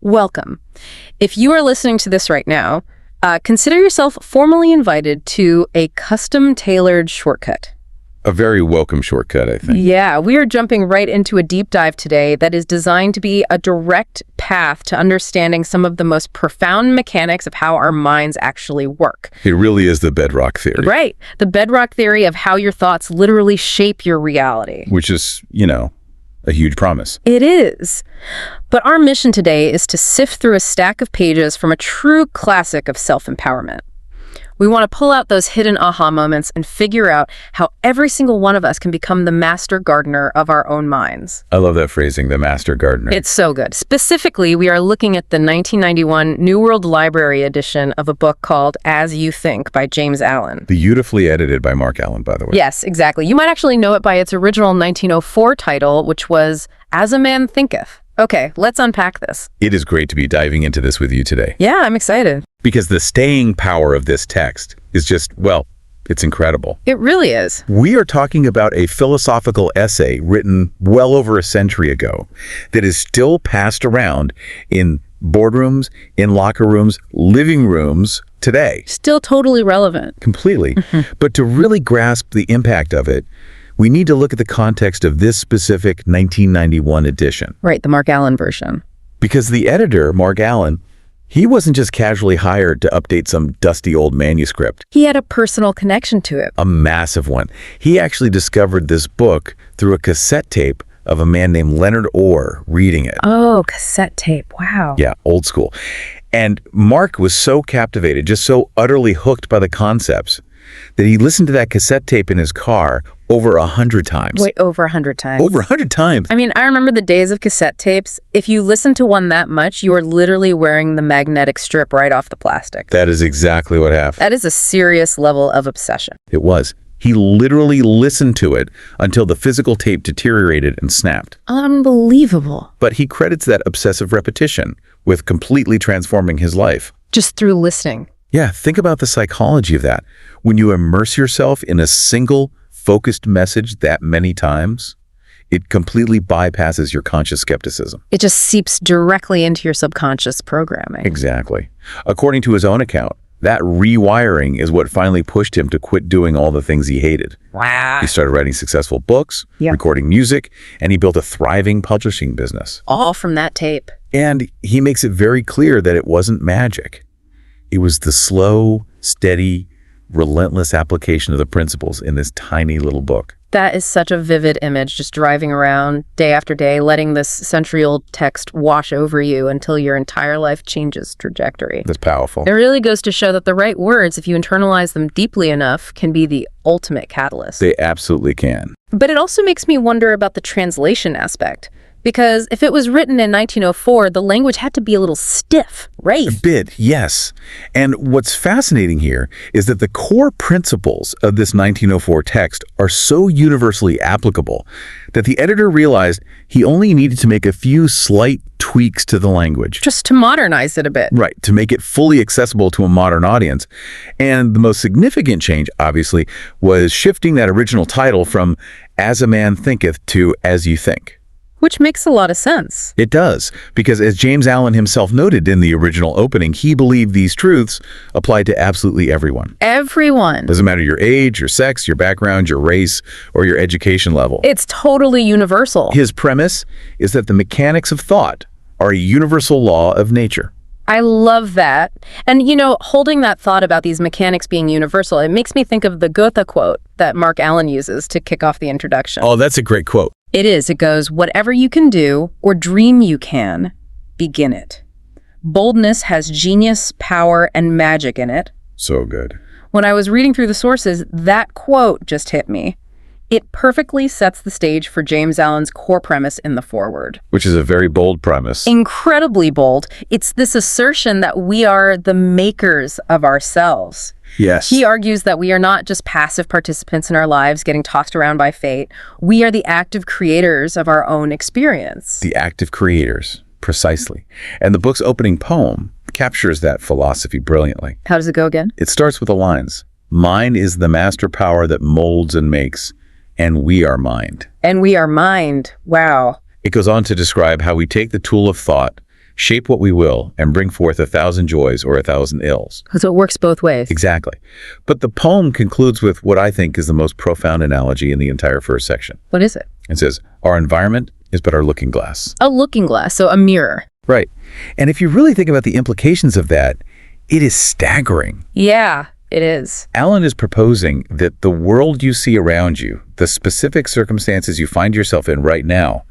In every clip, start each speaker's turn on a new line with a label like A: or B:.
A: Welcome. If you are listening to this right now, consider yourself formally invited to a custom-tailored shortcut.
B: A very welcome shortcut, I think.
A: Yeah, we are jumping right into a deep dive today that is designed to be a direct path to understanding some of the most profound mechanics of how our minds actually work.
B: It really is the bedrock theory.
A: Right. The bedrock theory of how your thoughts literally shape your reality.
B: Which is, a huge promise.
A: It is. But our mission today is to sift through a stack of pages from a true classic of self-empowerment. We want to pull out those hidden aha moments and figure out how every single one of us can become the master gardener of our own minds.
B: I love that phrasing, the master gardener.
A: It's so good. Specifically, we are looking at the 1991 New World Library edition of a book called As You Think by James Allen.
B: Beautifully edited by Mark Allen, by the way.
A: Yes, exactly. You might actually know it by its original 1904 title, which was As a Man Thinketh. Okay, let's unpack this.
B: It is great to be diving into this with you today.
A: Yeah, I'm excited.
B: Because the staying power of this text is just, it's incredible.
A: It really is.
B: We are talking about a philosophical essay written well over a century ago that is still passed around in boardrooms, in locker rooms, living rooms today.
A: Still totally relevant.
B: Completely. But to really grasp the impact of it, we need to look at the context of this specific 1991 edition.
A: Right, the Mark Allen version.
B: Because the editor, Mark Allen, he wasn't just casually hired to update some dusty old manuscript.
A: He had a personal connection to it.
B: A massive one. He actually discovered this book through a cassette tape of a man named Leonard Orr reading it.
A: Oh, cassette tape. Wow.
B: Yeah, old school. And Mark was so captivated, just so utterly hooked by the concepts, that he listened to that cassette tape in his car over 100 times.
A: Wait, over 100 times?
B: Over 100 times.
A: I mean, I remember the days of cassette tapes. If you listen to one that much, you are literally wearing the magnetic strip right off the plastic.
B: That is exactly what happened.
A: That is a serious level of obsession.
B: It was. He literally listened to it until the physical tape deteriorated and snapped.
A: Unbelievable.
B: But he credits that obsessive repetition with completely transforming his life.
A: Just through listening.
B: Yeah, think about the psychology of that. When you immerse yourself in a single focused message that many times, it completely bypasses your conscious skepticism.
A: It just seeps directly into your subconscious programming.
B: Exactly. According to his own account, that rewiring is what finally pushed him to quit doing all the things he hated.
A: Wow.
B: He started writing successful books, recording music, and he built a thriving publishing business.
A: All from that tape.
B: And he makes it very clear that it wasn't magic. It was the slow, steady, relentless application of the principles in this tiny little book.
A: That is such a vivid image, just driving around day after day, letting this century-old text wash over you until your entire life changes trajectory.
B: That's powerful.
A: It really goes to show that the right words, if you internalize them deeply enough, can be the ultimate catalyst.
B: They absolutely can.
A: But it also makes me wonder about the translation aspect. Because if it was written in 1904, the language had to be a little stiff, right?
B: A bit, yes. And what's fascinating here is that the core principles of this 1904 text are so universally applicable that the editor realized he only needed to make a few slight tweaks to the language.
A: Just to modernize it a bit.
B: Right, to make it fully accessible to a modern audience. And the most significant change, obviously, was shifting that original title from As a Man Thinketh to As You Think.
A: Which makes a lot of sense.
B: It does, because as James Allen himself noted in the original opening, he believed these truths applied to absolutely everyone.
A: Everyone.
B: Doesn't matter your age, your sex, your background, your race, or your education level.
A: It's totally universal.
B: His premise is that the mechanics of thought are a universal law of nature.
A: I love that. And, holding that thought about these mechanics being universal, it makes me think of the Goethe quote that Mark Allen uses to kick off the introduction.
B: Oh, that's a great quote.
A: It is. It goes, "Whatever you can do or dream you can, begin it. Boldness has genius, power, and magic in it."
B: So good.
A: When I was reading through the sources, that quote just hit me. It perfectly sets the stage for James Allen's core premise in the foreword.
B: Which is a very bold premise.
A: Incredibly bold. It's this assertion that we are the makers of ourselves.
B: Yes.
A: He argues that we are not just passive participants in our lives getting tossed around by fate. We are the active creators of our own experience.
B: The active creators, precisely. And the book's opening poem captures that philosophy brilliantly.
A: How does it go again?
B: It starts with the lines, "Mine is the master power that molds and makes, and we are mind."
A: And we are mind. Wow.
B: It goes on to describe how we take the tool of thought, shape what we will, and bring forth 1,000 joys or 1,000 ills.
A: So it works both ways.
B: Exactly. But the poem concludes with what I think is the most profound analogy in the entire first section.
A: What is it?
B: It says, our environment is but our looking glass.
A: A looking glass, so a mirror.
B: Right. And if you really think about the implications of that, it is staggering.
A: Yeah, it is.
B: Alan is proposing that the world you see around you, the specific circumstances you find yourself in right now,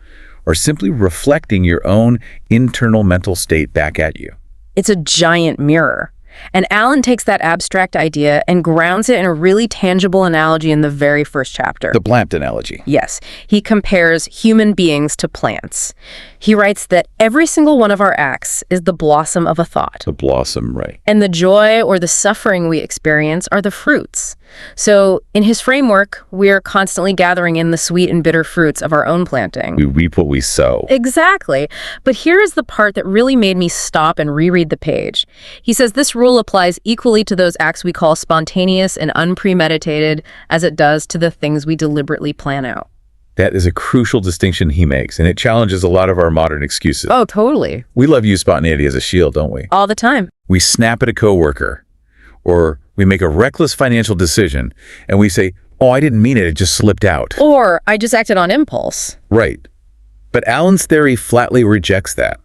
B: are simply reflecting your own internal mental state back at you.
A: It's a giant mirror. And Alan takes that abstract idea and grounds it in a really tangible analogy in the very first chapter.
B: The plant analogy.
A: Yes. He compares human beings to plants. He writes that every single one of our acts is the blossom of a thought.
B: The blossom, right.
A: And the joy or the suffering we experience are the fruits. So in his framework, we're constantly gathering in the sweet and bitter fruits of our own planting.
B: We reap what we sow.
A: Exactly. But here is the part that really made me stop and reread the page. He says this rule applies equally to those acts we call spontaneous and unpremeditated as it does to the things we deliberately plan out.
B: That is a crucial distinction he makes, and it challenges a lot of our modern excuses.
A: Oh, totally.
B: We love to use spontaneity as a shield, don't we?
A: All the time.
B: We snap at a coworker, or we make a reckless financial decision, and we say, oh, I didn't mean it, it just slipped out.
A: Or I just acted on impulse.
B: Right. But Alan's theory flatly rejects that.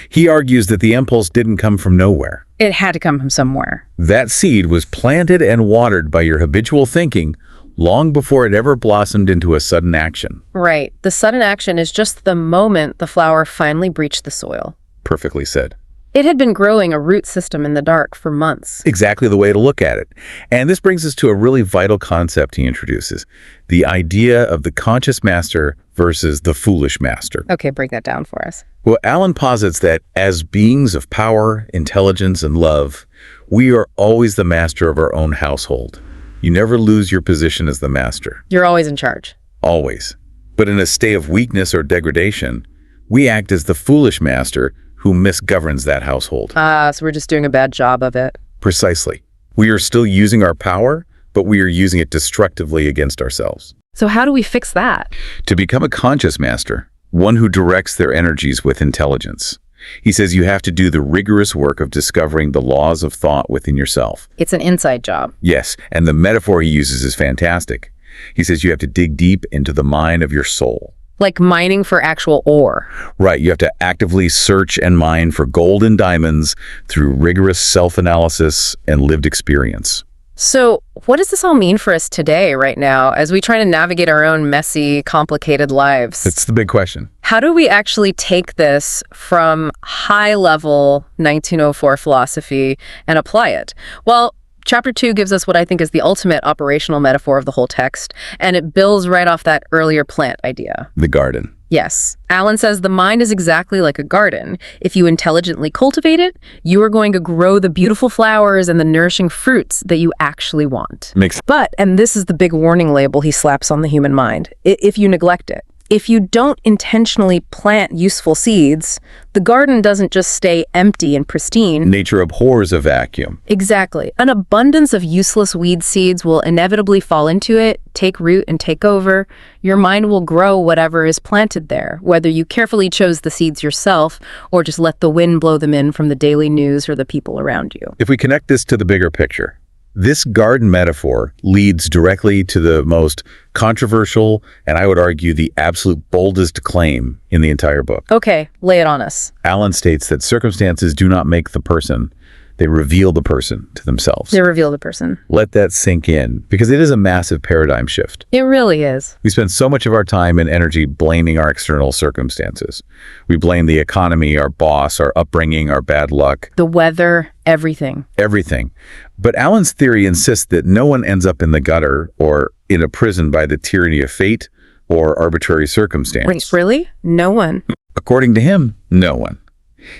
B: He argues that the impulse didn't come from nowhere.
A: It had to come from somewhere.
B: That seed was planted and watered by your habitual thinking long before it ever blossomed into a sudden action.
A: Right. The sudden action is just the moment the flower finally breached the soil.
B: Perfectly said.
A: It had been growing a root system in the dark for months.
B: Exactly the way to look at it. And this brings us to a really vital concept he introduces, the idea of the conscious master versus the foolish master.
A: Okay, break that down for us.
B: Well, Alan posits that as beings of power, intelligence, and love, we are always the master of our own household. You never lose your position as the master.
A: You're always in charge.
B: Always. But in a state of weakness or degradation, we act as the foolish master who misgoverns that household.
A: So we're just doing a bad job of it.
B: Precisely. We are still using our power, but we are using it destructively against ourselves.
A: So how do we fix that?
B: To become a conscious master, one who directs their energies with intelligence, he says you have to do the rigorous work of discovering the laws of thought within yourself.
A: It's an inside job.
B: Yes, and the metaphor he uses is fantastic. He says you have to dig deep into the mine of your soul.
A: Like mining for actual ore.
B: Right, you have to actively search and mine for gold and diamonds through rigorous self-analysis and lived experience.
A: So what does this all mean for us today, right now, as we try to navigate our own messy, complicated lives?
B: That's the big question.
A: How do we actually take this from high-level 1904 philosophy and apply it? Well, Chapter 2 gives us what I think is the ultimate operational metaphor of the whole text, and it builds right off that earlier plant idea.
B: The garden.
A: Yes. Alan says the mind is exactly like a garden. If you intelligently cultivate it, you are going to grow the beautiful flowers and the nourishing fruits that you actually want. But, and this is the big warning label he slaps on the human mind, if you neglect it. If you don't intentionally plant useful seeds, the garden doesn't just stay empty and pristine.
B: Nature abhors a vacuum.
A: Exactly. An abundance of useless weed seeds will inevitably fall into it, take root, and take over. Your mind will grow whatever is planted there, whether you carefully chose the seeds yourself or just let the wind blow them in from the daily news or the people around you.
B: If we connect this to the bigger picture, this garden metaphor leads directly to the most controversial, and I would argue the absolute boldest claim in the entire book.
A: Okay, lay it on us.
B: Alan states that circumstances do not make the person, they reveal the person to themselves.
A: They reveal the person.
B: Let that sink in, because it is a massive paradigm shift.
A: It really is.
B: We spend so much of our time and energy blaming our external circumstances. We blame the economy, our boss, our upbringing, our bad luck.
A: The weather, everything.
B: Everything. But Alan's theory insists that no one ends up in the gutter or in a prison by the tyranny of fate or arbitrary circumstance.
A: Wait, really? No one?
B: According to him, no one.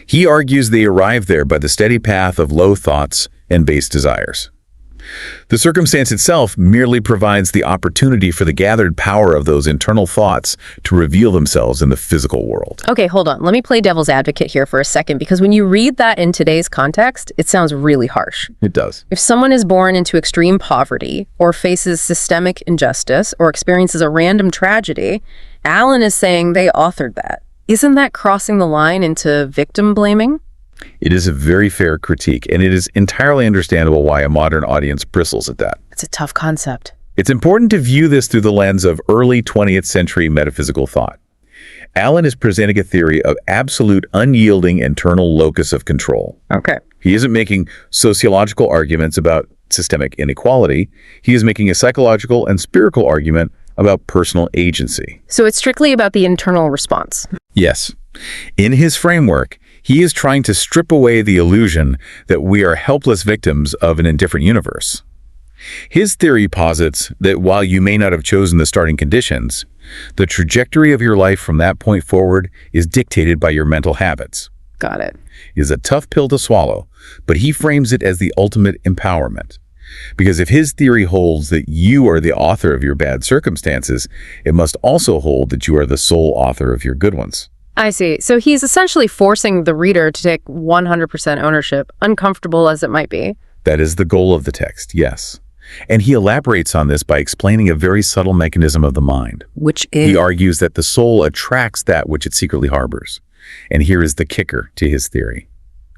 B: He argues they arrive there by the steady path of low thoughts and base desires. The circumstance itself merely provides the opportunity for the gathered power of those internal thoughts to reveal themselves in the physical world.
A: Okay, hold on. Let me play devil's advocate here for a second, because when you read that in today's context, it sounds really harsh.
B: It does.
A: If someone is born into extreme poverty or faces systemic injustice or experiences a random tragedy, Alan is saying they authored that. Isn't that crossing the line into victim blaming?
B: It is a very fair critique, and it is entirely understandable why a modern audience bristles at that.
A: It's a tough concept.
B: It's important to view this through the lens of early 20th century metaphysical thought. Allen is presenting a theory of absolute unyielding internal locus of control.
A: Okay.
B: He isn't making sociological arguments about systemic inequality. He is making a psychological and spiritual argument about personal agency.
A: So it's strictly about the internal response.
B: Yes. In his framework, he is trying to strip away the illusion that we are helpless victims of an indifferent universe. His theory posits that while you may not have chosen the starting conditions, the trajectory of your life from that point forward is dictated by your mental habits.
A: Got it.
B: It is a tough pill to swallow, but he frames it as the ultimate empowerment. Because if his theory holds that you are the author of your bad circumstances, it must also hold that you are the sole author of your good ones.
A: I see. So he's essentially forcing the reader to take 100% ownership, uncomfortable as it might be.
B: That is the goal of the text, yes. And he elaborates on this by explaining a very subtle mechanism of the mind.
A: Which is?
B: He argues that the soul attracts that which it secretly harbors. And here is the kicker to his theory.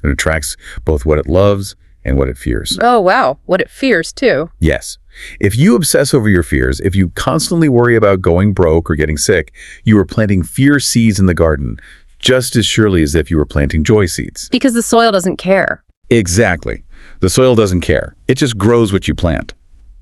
B: It attracts both what it loves and what it fears.
A: Oh, wow. What it fears, too.
B: Yes. If you obsess over your fears, if you constantly worry about going broke or getting sick, you are planting fear seeds in the garden, just as surely as if you were planting joy seeds.
A: Because the soil doesn't care.
B: Exactly. The soil doesn't care. It just grows what you plant.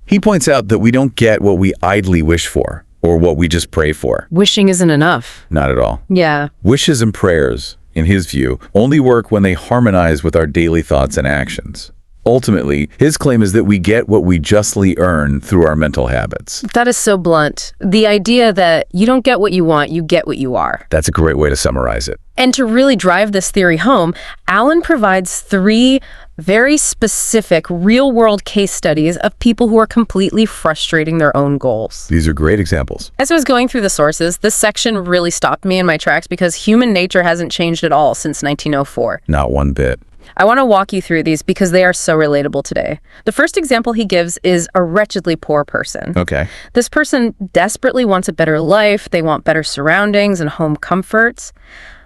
B: He points out that we don't get what we idly wish for, or what we just pray for.
A: Wishing isn't enough.
B: Not at all.
A: Yeah.
B: Wishes and prayers, in his view, only work when they harmonize with our daily thoughts and actions. Ultimately, his claim is that we get what we justly earn through our mental habits.
A: That is so blunt. The idea that you don't get what you want, you get what you are.
B: That's a great way to summarize it.
A: And to really drive this theory home, Allen provides 3 very specific real-world case studies of people who are completely frustrating their own goals.
B: These are great examples.
A: As I was going through the sources, this section really stopped me in my tracks because human nature hasn't changed at all since 1904.
B: Not one bit.
A: I want to walk you through these because they are so relatable today. The first example he gives is a wretchedly poor person.
B: Okay.
A: This person desperately wants a better life, they want better surroundings and home comforts,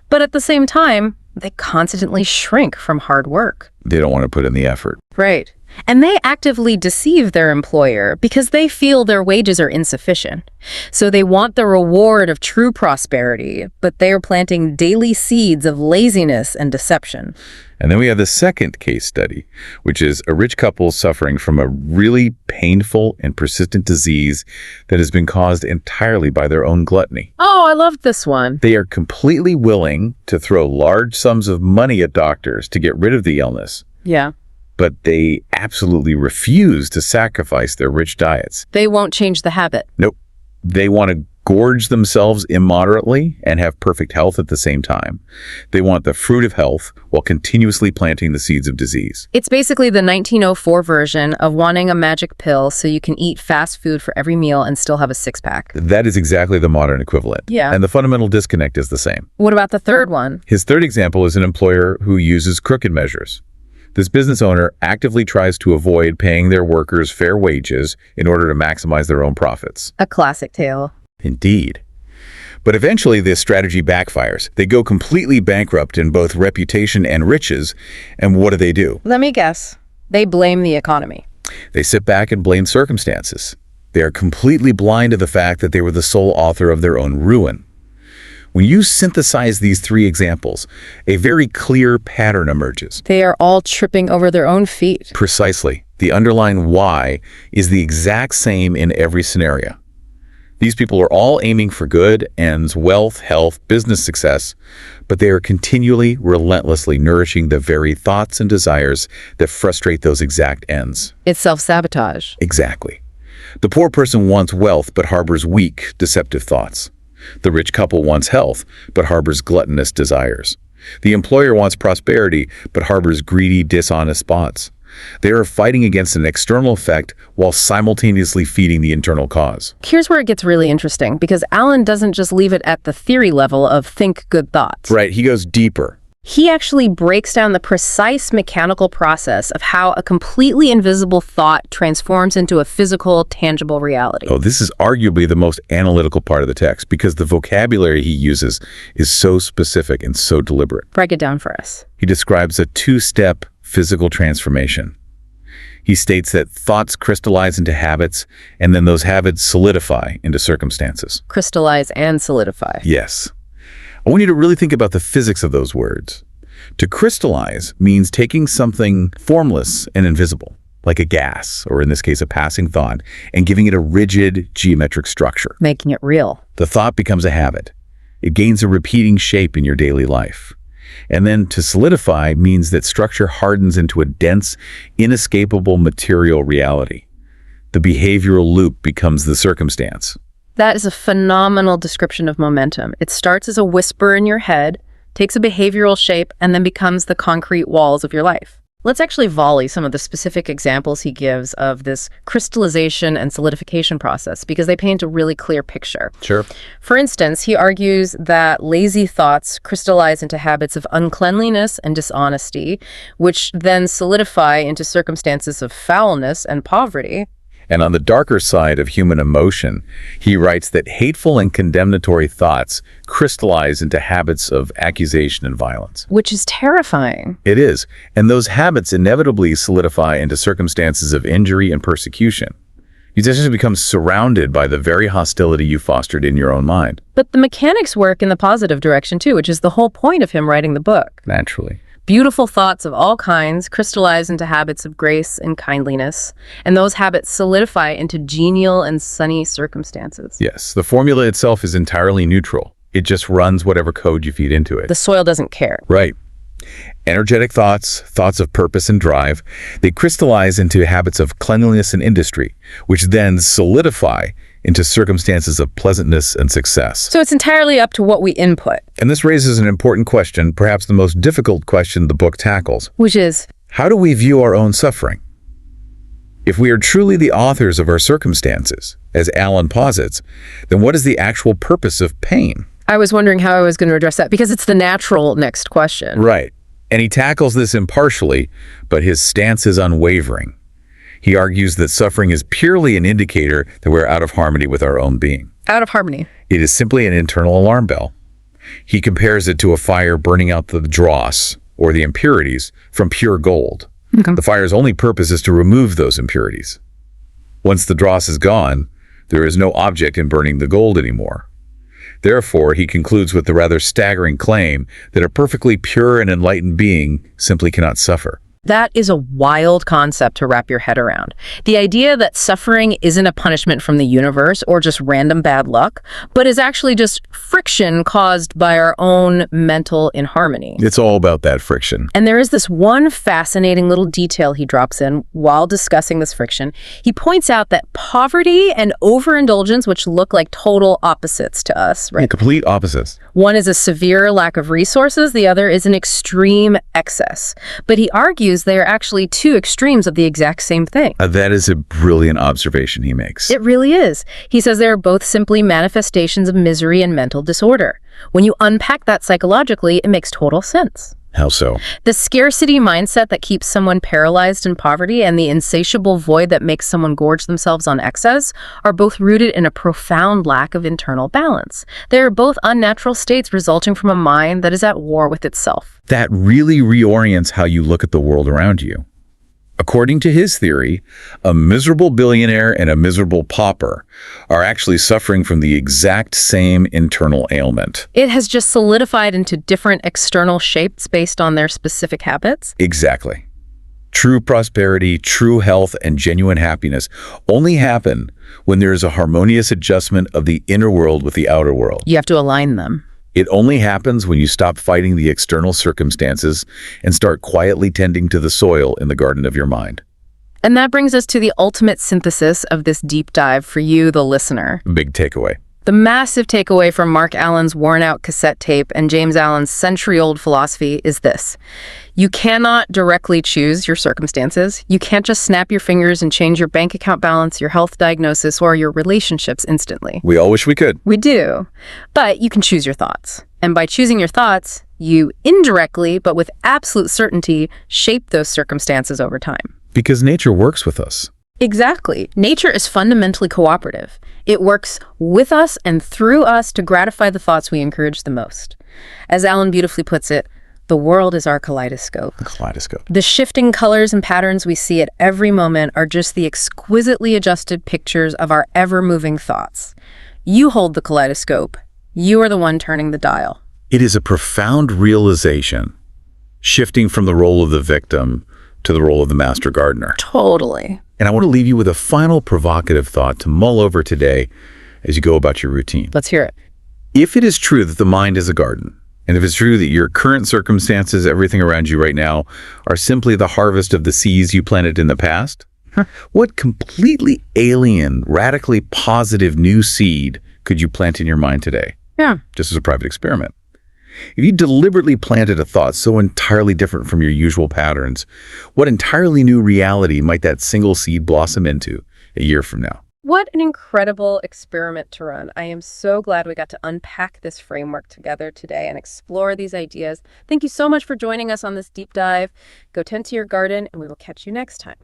A: but at the same time, they constantly shrink from hard work.
B: They don't want to put in the effort.
A: Right. And they actively deceive their employer because they feel their wages are insufficient. So they want the reward of true prosperity, but they are planting daily seeds of laziness and deception.
B: And then we have the second case study, which is a rich couple suffering from a really painful and persistent disease that has been caused entirely by their own gluttony.
A: Oh, I loved this one.
B: They are completely willing to throw large sums of money at doctors to get rid of the illness,
A: Yeah.
B: but they absolutely refuse to sacrifice their rich diets.
A: They won't change the habit.
B: Nope. They want to gorge themselves immoderately and have perfect health at the same time. They want the fruit of health while continuously planting the seeds of disease.
A: It's basically the 1904 version of wanting a magic pill so you can eat fast food for every meal and still have a six-pack.
B: That is exactly the modern equivalent.
A: Yeah.
B: And the fundamental disconnect is the same.
A: What about the third one?
B: His third example is an employer who uses crooked measures. This business owner actively tries to avoid paying their workers fair wages in order to maximize their own profits.
A: A classic tale.
B: Indeed. But eventually this strategy backfires. They go completely bankrupt in both reputation and riches, and what do?
A: Let me guess. They blame the economy.
B: They sit back and blame circumstances. They are completely blind to the fact that they were the sole author of their own ruin. When you synthesize these 3 examples, a very clear pattern emerges.
A: They are all tripping over their own feet.
B: Precisely. The underlying why is the exact same in every scenario. These people are all aiming for good ends, wealth, health, business success, but they are continually, relentlessly nourishing the very thoughts and desires that frustrate those exact ends.
A: It's self-sabotage.
B: Exactly. The poor person wants wealth but harbors weak, deceptive thoughts. The rich couple wants health but harbors gluttonous desires. The employer wants prosperity but harbors greedy, dishonest thoughts. They are fighting against an external effect while simultaneously feeding the internal cause.
A: Here's where it gets really interesting, because Allen doesn't just leave it at the theory level of think good thoughts.
B: Right, he goes deeper.
A: He actually breaks down the precise mechanical process of how a completely invisible thought transforms into a physical, tangible reality.
B: Oh, this is arguably the most analytical part of the text because the vocabulary he uses is so specific and so deliberate.
A: Break it down for us.
B: He describes a two-step physical transformation. He states that thoughts crystallize into habits, and then those habits solidify into circumstances.
A: Crystallize and solidify.
B: Yes. I want you to really think about the physics of those words. To crystallize means taking something formless and invisible, like a gas, or in this case, a passing thought, and giving it a rigid geometric structure.
A: Making it real.
B: The thought becomes a habit. It gains a repeating shape in your daily life. And then to solidify means that structure hardens into a dense, inescapable material reality. The behavioral loop becomes the circumstance.
A: That is a phenomenal description of momentum. It starts as a whisper in your head, takes a behavioral shape, and then becomes the concrete walls of your life. Let's actually volley some of the specific examples he gives of this crystallization and solidification process because they paint a really clear picture.
B: Sure.
A: For instance, he argues that lazy thoughts crystallize into habits of uncleanliness and dishonesty, which then solidify into circumstances of foulness and poverty.
B: And on the darker side of human emotion, he writes that hateful and condemnatory thoughts crystallize into habits of accusation and violence.
A: Which is terrifying.
B: It is. And those habits inevitably solidify into circumstances of injury and persecution. You just become surrounded by the very hostility you fostered in your own mind.
A: But the mechanics work in the positive direction too, which is the whole point of him writing the book.
B: Naturally.
A: Beautiful thoughts of all kinds crystallize into habits of grace and kindliness, and those habits solidify into genial and sunny circumstances.
B: Yes, the formula itself is entirely neutral. It just runs whatever code you feed into it.
A: The soil doesn't care.
B: Right. Energetic thoughts, thoughts of purpose and drive, they crystallize into habits of cleanliness and industry, which then solidify into circumstances of pleasantness and success.
A: So it's entirely up to what we input.
B: And this raises an important question, perhaps the most difficult question the book tackles.
A: Which is,
B: how do we view our own suffering? If we are truly the authors of our circumstances, as Alan posits, then what is the actual purpose of pain?
A: I was wondering how I was going to address that, because it's the natural next question.
B: Right. And he tackles this impartially, but his stance is unwavering. He argues that suffering is purely an indicator that we're out of harmony with our own being.
A: Out of harmony.
B: It is simply an internal alarm bell. He compares it to a fire burning out the dross, or the impurities, from pure gold.
A: Okay.
B: The fire's only purpose is to remove those impurities. Once the dross is gone, there is no object in burning the gold anymore. Therefore, he concludes with the rather staggering claim that a perfectly pure and enlightened being simply cannot suffer.
A: That is a wild concept to wrap your head around. The idea that suffering isn't a punishment from the universe or just random bad luck, but is actually just friction caused by our own mental inharmony.
B: It's all about that friction.
A: And there is this one fascinating little detail he drops in while discussing this friction. He points out that poverty and overindulgence, which look like total opposites to us, right?
B: Yeah, complete opposites.
A: One is a severe lack of resources, the other is an extreme excess. But he argues they are actually two extremes of the exact same thing.
B: That is a brilliant observation he makes.
A: It really is. He says they are both simply manifestations of misery and mental disorder. When you unpack that psychologically, it makes total sense.
B: How so?
A: The scarcity mindset that keeps someone paralyzed in poverty and the insatiable void that makes someone gorge themselves on excess are both rooted in a profound lack of internal balance. They are both unnatural states resulting from a mind that is at war with itself.
B: That really reorients how you look at the world around you. According to his theory, a miserable billionaire and a miserable pauper are actually suffering from the exact same internal ailment.
A: It has just solidified into different external shapes based on their specific habits.
B: Exactly. True prosperity, true health, and genuine happiness only happen when there is a harmonious adjustment of the inner world with the outer world.
A: You have to align them.
B: It only happens when you stop fighting the external circumstances and start quietly tending to the soil in the garden of your mind.
A: And that brings us to the ultimate synthesis of this deep dive for you, the listener.
B: Big takeaway.
A: The massive takeaway from Mark Allen's worn-out cassette tape and James Allen's century-old philosophy is this. You cannot directly choose your circumstances. You can't just snap your fingers and change your bank account balance, your health diagnosis, or your relationships instantly.
B: We all wish we could.
A: We do. But you can choose your thoughts. And by choosing your thoughts, you indirectly, but with absolute certainty, shape those circumstances over time.
B: Because nature works with us.
A: Exactly. Nature is fundamentally cooperative. It works with us and through us to gratify the thoughts we encourage the most. As Allen beautifully puts it, the world is our kaleidoscope.
B: A kaleidoscope.
A: The shifting colors and patterns we see at every moment are just the exquisitely adjusted pictures of our ever-moving thoughts. You hold the kaleidoscope. You are the one turning the dial.
B: It is a profound realization, shifting from the role of the victim to the role of the master gardener.
A: Totally.
B: And I want to leave you with a final provocative thought to mull over today as you go about your routine.
A: Let's hear it.
B: If it is true that the mind is a garden, and if it's true that your current circumstances, everything around you right now, are simply the harvest of the seeds you planted in the past, what completely alien, radically positive new seed could you plant in your mind today?
A: Yeah.
B: Just as a private experiment. If you deliberately planted a thought so entirely different from your usual patterns, what entirely new reality might that single seed blossom into a year from now?
A: What an incredible experiment to run. I am so glad we got to unpack this framework together today and explore these ideas. Thank you so much for joining us on this deep dive. Go tend to your garden, and we will catch you next time.